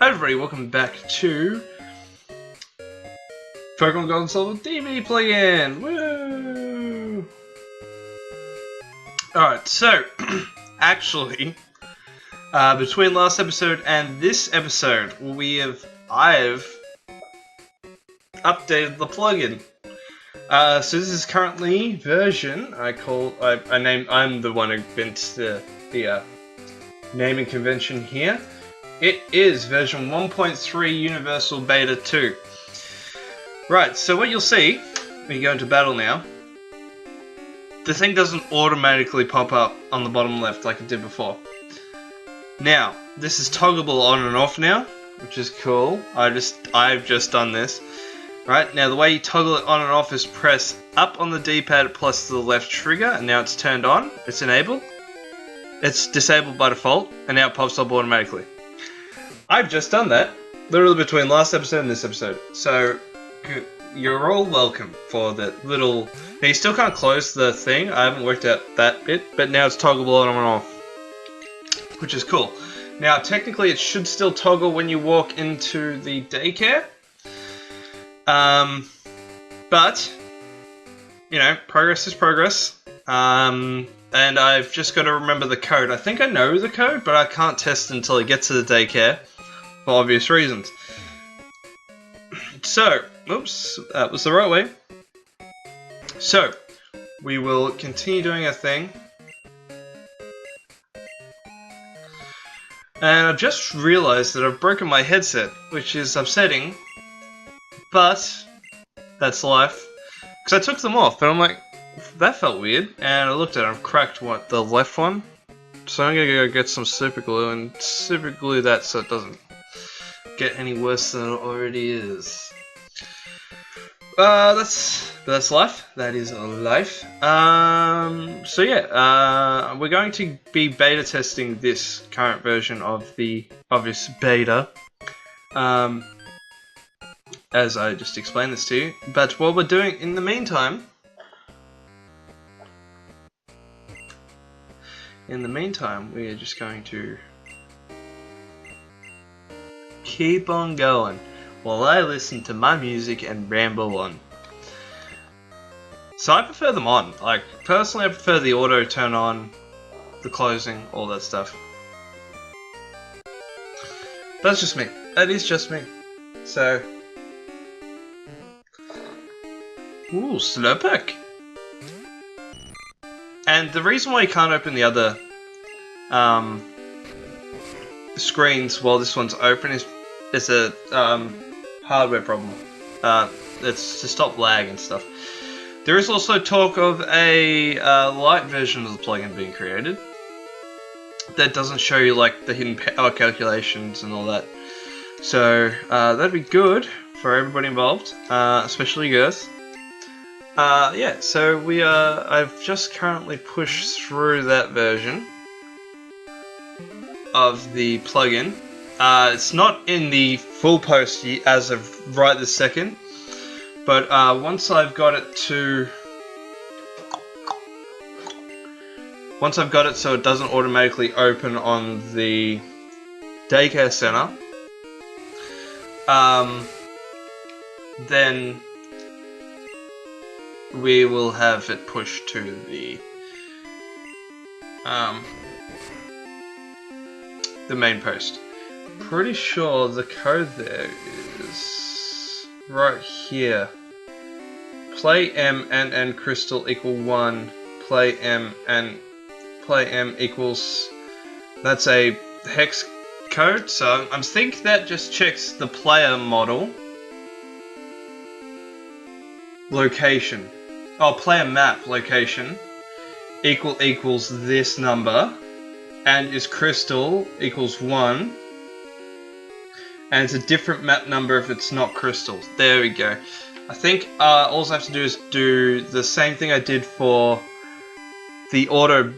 Hi everybody, welcome back to Pokemon Gold and Silver DB plugin! Woo! Alright, so, actually, between last episode and this episode, I've updated the plugin. So this is currently version, I'm the one who invented the naming convention here. It is version 1.3 Universal Beta 2. Right, so what you'll see when you go into battle now, the thing doesn't automatically pop up on the bottom left like it did before. Now, this is toggleable on and off now, which is cool. I've just done this. Right, now the way you toggle it on and off is press up on the D-pad plus the left trigger, and now it's turned on, it's enabled. It's disabled by default, and now it pops up automatically. I've just done that, literally between last episode and this episode. So, you're all welcome for the little... Now, you still can't close the thing. I haven't worked out that bit, but now it's toggleable on and off, which is cool. Now, technically, it should still toggle when you walk into the daycare. But, you know, progress is progress. And I've just got to remember the code. I think I know the code, but I can't test until I get to the daycare. For obvious reasons. So, oops, that was the right way. So, we will continue doing our thing. And I've just realized that I've broken my headset, which is upsetting. But, that's life. Because I took them off, but I'm like, that felt weird. And I looked at it, I've cracked the left one. So I'm gonna go get some super glue and super glue that so it doesn't get any worse than it already is. That's life. That is life. So yeah, we're going to be beta testing this current version of the obvious beta. As I just explained this to you. But what we're doing in the meantime, we are just going to keep on going while I listen to my music and ramble on. So I prefer them on. Like, personally I prefer the auto turn on, the closing, all that stuff. That's just me. That is just me. So... Ooh, slowpoke! And the reason why you can't open the other screens while this one's open is a hardware problem. It's to stop lag and stuff. There is also talk of a light version of the plugin being created that doesn't show you like the hidden power calculations and all that. So that'd be good for everybody involved, especially you guys. Yeah, so I've just currently pushed through that version of the plugin. It's not in the full post as of right this second, but once I've got it so it doesn't automatically open on the daycare center, then we will have it pushed to the main post. Pretty sure the code there is right here. Play M and crystal equal 1. Play M and play M equals. That's a hex code. So I think that just checks the player model location. Oh, player map location equals this number, and is crystal equals 1, and it's a different map number if it's not crystal. There we go. I think all I have to do is do the same thing I did for the auto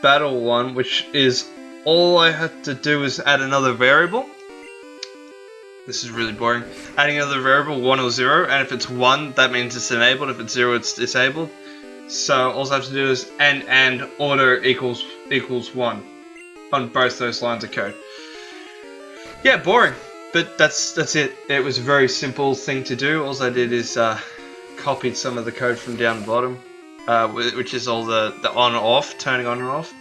battle one, which is all I had to do is add another variable. This is really boring. Adding another variable, 1 or 0, and if it's 1, that means it's enabled. If it's 0, it's disabled. So all I have to do is and auto equals 1 on both those lines of code. Yeah, boring. but that's it. It was a very simple thing to do. All I did is copied some of the code from down the bottom, which is all the on and off, turning on and off,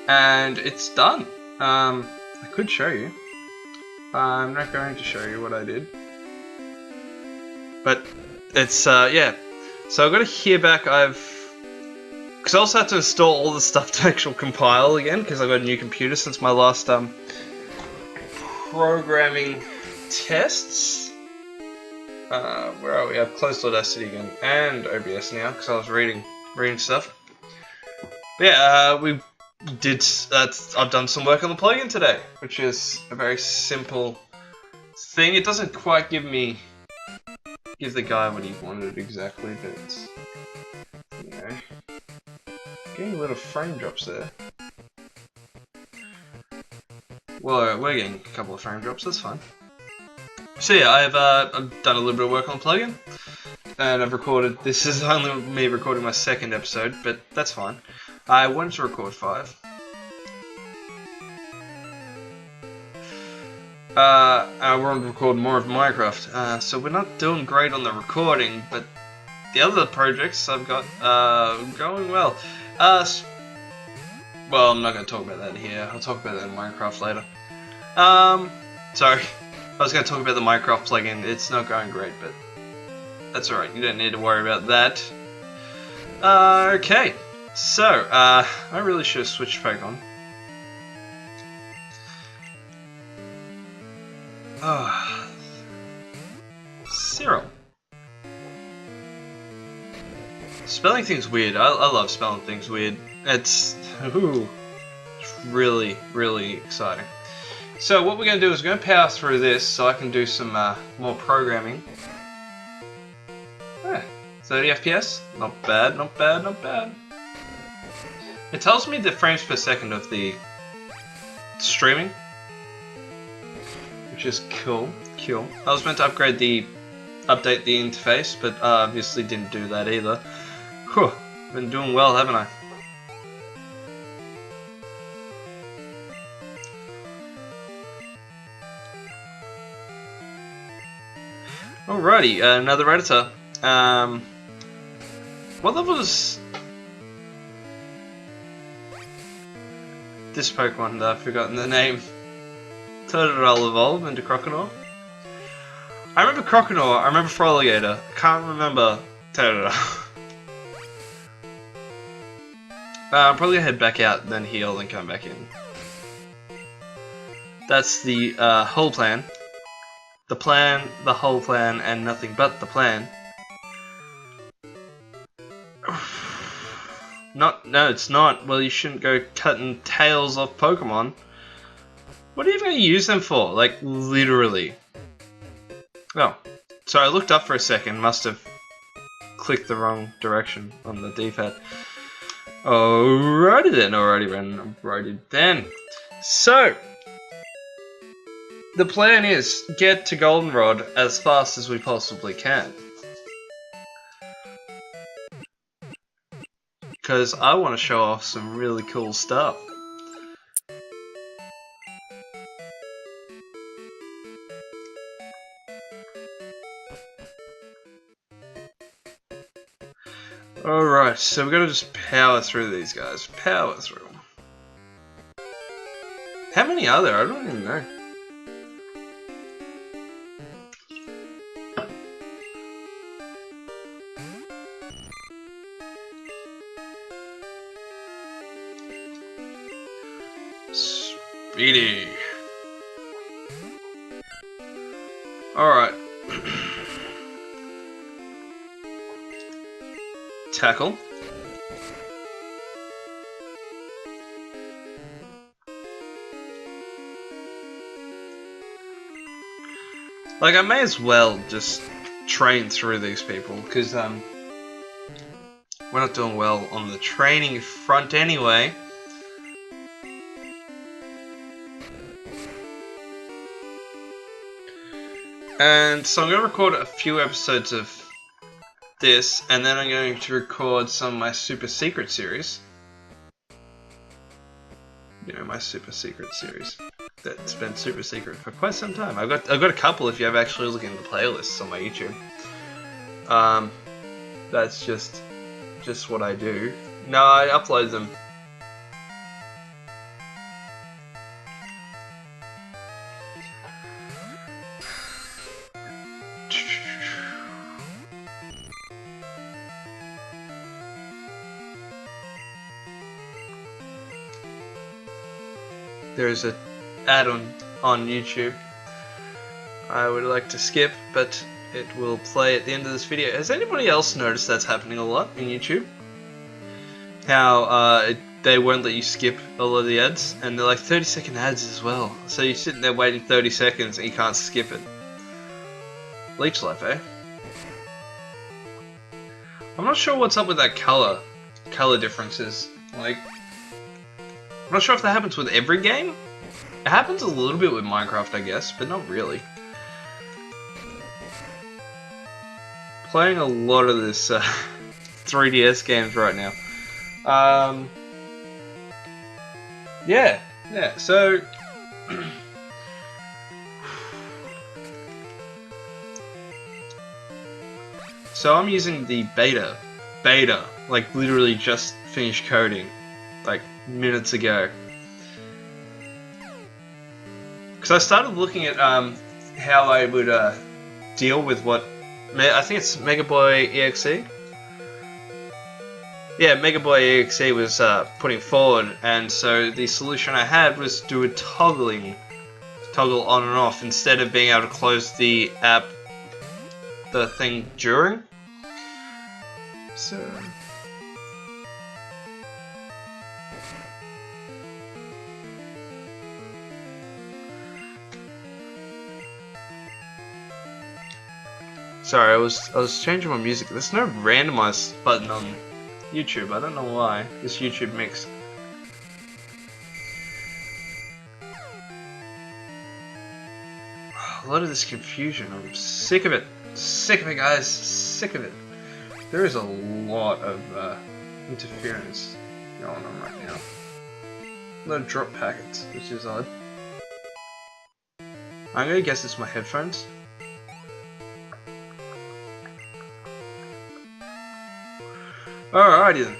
and it's done. I could show you. I'm not going to show you what I did, but it's yeah. So I've got to hear back. Because I also had to install all the stuff to actually compile again, because I got a new computer since my last programming tests. Where are we? I've closed Audacity again and OBS now because I was reading stuff. But yeah, we did. I've done some work on the plugin today, which is a very simple thing. It doesn't quite give the guy what he wanted exactly, but it's, you know, getting little frame drops there. Well, we're getting a couple of frame drops. That's fine. So yeah, I've done a little bit of work on the plugin, and I've recorded. This is only me recording my second episode, but that's fine. I wanted to record 5. I want to record more of Minecraft. So we're not doing great on the recording, but the other projects I've got going well. Well, I'm not going to talk about that here. I'll talk about that in Minecraft later. Sorry. I was going to talk about the Minecaft plugin. It's not going great, but that's alright. You don't need to worry about that. Okay. So, I really should have switched Pokemon. Cyril. Spelling things weird. I love spelling things weird. It's really, really exciting. So what we're going to do is we're going to power through this so I can do some more programming. 30 FPS? Not bad, not bad, not bad. It tells me the frames per second of the streaming, which is cool. Cool. I was meant to update the interface, but obviously didn't do that either. Whew, been doing well, haven't I? Alrighty, another editor. What level is this Pokemon that I've forgotten the name? Totodile evolve into Crocodile. I remember Crocodile, I remember Froligator. I can't remember Totodile. I'm probably gonna head back out, then heal, and come back in. That's the whole plan. The plan, the whole plan, and nothing but the plan. No, it's not. Well, you shouldn't go cutting tails off Pokemon. What are you even going to use them for? Like, literally. Oh, sorry, I looked up for a second. Must have clicked the wrong direction on the D-pad. Alrighty then. So, the plan is get to Goldenrod as fast as we possibly can. Because I want to show off some really cool stuff. Alright, so we're gonna just power through these guys. Power through them. How many are there? I don't even know. Speedy. Alright. Tackle. Like, I may as well just train through these people, because we're not doing well on the training front anyway. And so I'm going to record a few episodes of this, and then I'm going to record some of my Super Secret series. You know, my Super Secret series. that's been super secret for quite some time. I've got a couple if you have actually looking at the playlists on my YouTube. That's just what I do. No, I upload them. There's an ad on YouTube I would like to skip, but it will play at the end of this video. Has anybody else noticed that's happening a lot in YouTube? How they won't let you skip a lot of the ads, and they're like 30-second ads as well. So you're sitting there waiting 30 seconds and you can't skip it. Leech life, eh? I'm not sure what's up with that color differences. Like, I'm not sure if that happens with every game. It happens a little bit with Minecraft, I guess, but not really. Playing a lot of this 3DS games right now. Yeah, so so I'm using the beta, like literally just finished coding, like minutes ago. Because I started looking at how I would deal with what I think it's Mega Boy EXE. Yeah, Mega Boy EXE was putting forward, and so the solution I had was do a toggle on and off instead of being able to close the app, the thing during. So. Sorry, I was changing my music. There's no randomize button on YouTube. I don't know why. This YouTube mix. A lot of this confusion. I'm sick of it. Sick of it, guys. Sick of it. There is a lot of interference going on right now. A lot of drop packets, which is odd. I'm gonna guess it's my headphones. Alrighty then.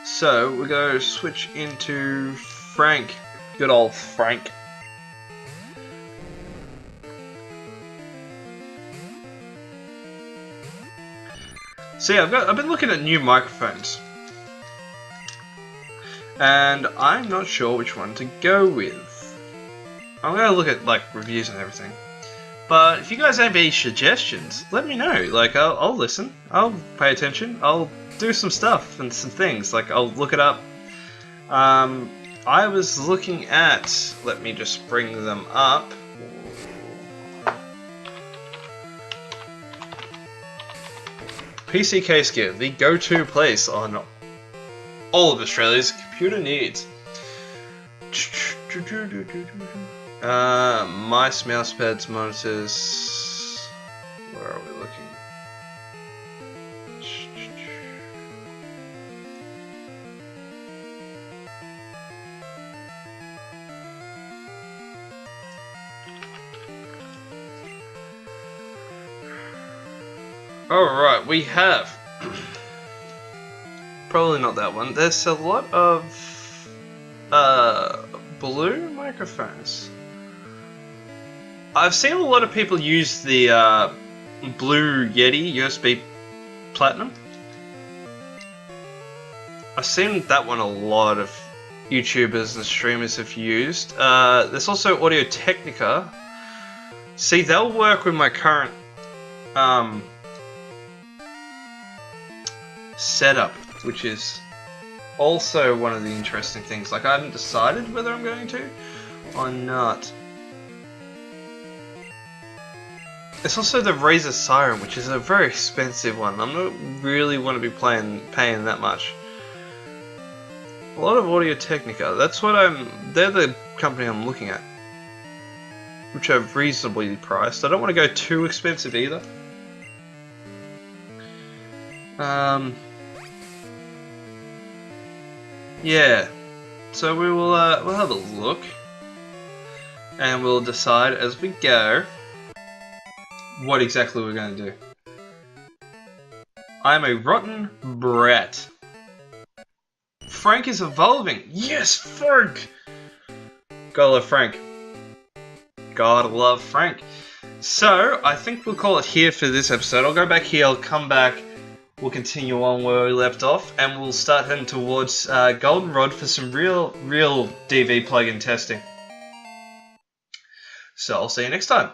So we're going to switch into Frank. Good old Frank. So yeah, I've been looking at new microphones, and I'm not sure which one to go with. I'm going to look at like reviews and everything. But if you guys have any suggestions, let me know. Like, I'll listen. I'll pay attention. I'll do some stuff and some things. Like, I'll look it up. I was looking at... Let me just bring them up. PC Case Gear, the go-to place on all of Australia's computer needs. Mice, mouse pads, monitors. Where are we looking? Alright, we have. Probably not that one. There's a lot of blue microphones. I've seen a lot of people use the Blue Yeti USB Platinum. I've seen that one a lot of YouTubers and streamers have used. There's also Audio Technica. See, they'll work with my current setup, which is also one of the interesting things. Like, I haven't decided whether I'm going to or not. It's also the Razer Siren, which is a very expensive one. I'm not really want to be paying that much. A lot of Audio Technica. That's what they're the company I'm looking at, which are reasonably priced. I don't want to go too expensive either. Yeah. So we will we'll have a look, and we'll decide as we go what exactly we're going to do. I'm a rotten brat. Frank is evolving. Yes, Frank. Gotta love Frank. Gotta love Frank. So I think we'll call it here for this episode. I'll go back here. I'll come back. We'll continue on where we left off, and we'll start heading towards Goldenrod for some real DV plugin testing. So I'll see you next time.